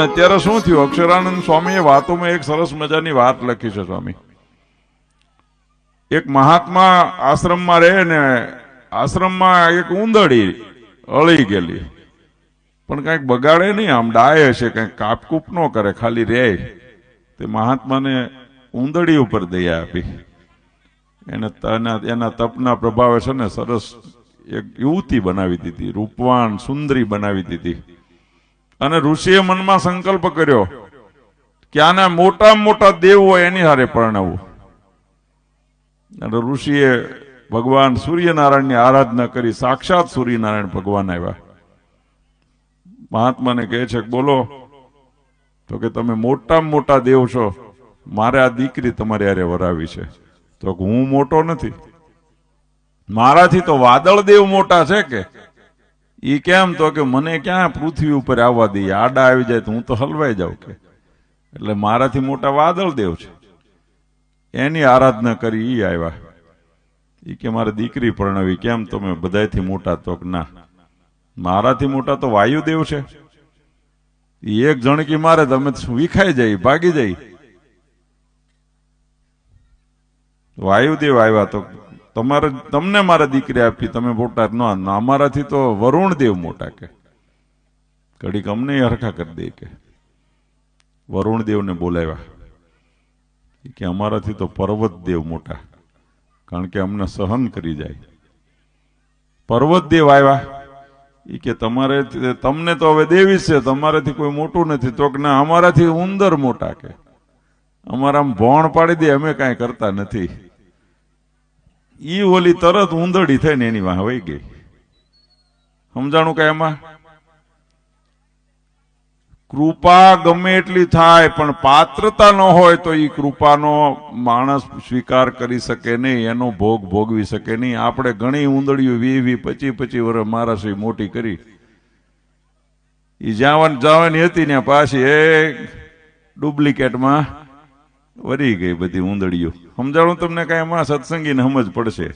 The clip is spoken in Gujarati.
અત્યારે શું થયું, અક્ષરાનંદ સ્વામીએ વાતોમાં એક સરસ મજાની વાત લખી છે. સ્વામી એક મહાત્મા આશ્રમમાં રહે ને આશ્રમમાં એક ઉંદરડી અળી ગયેલી, પણ કઈક બગાડે નહીં, આમ ડાય છે, કઈક કાપકૂપ ન કરે, ખાલી રહે. તે મહાત્માને ઉંદરડી ઉપર દયા આપી. એના તપના પ્રભાવે છે ને સરસ એક યુવતી બનાવી દીધી, રૂપવાન સુંદરી બનાવી દીધી. અને ઋષિએ મનમાં સંકલ્પ કર્યો કે આના મોટામાં મોટા દેવ હોય એની હારે પરણાવવું. અને ઋષિએ ભગવાન સૂર્યનારાયણની આરાધના કરી. સાક્ષાત સૂર્યનારાયણ ભગવાન આવ્યા. મહાત્માને કહે છે કે બોલો, તો કે તમે મોટામાં મોટા દેવ છો, મારે આ દીકરી તમારી હારે વરાવી છે. તો હું મોટો નથી, મારાથી તો વાદળ દેવ મોટા છે. કે ઈ કેમ? તો કે મને ક્યાં પૃથ્વી ઉપર આવવા દઈએ, આડા આવી જાય તો હું તો હલવાઈ જાઉં. કે એટલે મારાથી મોટા વાદળ દેવ છે. એની આરાધના કરી. ઈ આવ્યા. ઈ કે મારે દીકરી પરણાવી. કેમ તમે બધાથી મોટા? તો ના, મારાથી મોટા તો વાયુદેવ છે. ઈ એક જણકી મારે તમે વિખાઈ જાય, ભાગી જાય. વાયુદેવ આવ્યા તો તમને મારે દીકરી આપી, તમે મોટા ન, અમારાથી તો વરુણ દેવ મોટા. કે ઘડીક અમને હરખા કરી દે. કે વરુણ દેવને બોલાવ્યા. કે અમારાથી તો પર્વત દેવ મોટા, કારણ કે અમને સહન કરી જાય. પર્વત દેવ આવ્યા. એ કે તમને તો હવે દેવી છે, તમારાથી કોઈ મોટું નથી. તો કે ના, અમારાથી ઉંદર મોટા. કે અમારા ભોણ પાડી દે, અમે કાંઈ કરતા નથી. ઈ ઓલી તરત ઉંદરડી થઈને એની વાહ વહી ગઈ. સમજાણું કે એમાં કૃપા ગમે એટલી થાય, પણ પાત્રતા ન હોય તો ઈ કૃપાનો માણસ સ્વીકાર કરી શકે નહીં, એનો ભોગ ભોગવી શકે નહીં. આપણે ઘણી ઉંદડીઓ 20-25 વર્ષ મારાથી મોટી કરી. ઈ જવાની હતી ને પાછી એ ડુપ્લિકેટમાં વરી ગઈ બધી ઉંદડીઓ. સમજાણું તમને? કઈ એમાં સત્સંગીને સમજ પડશે.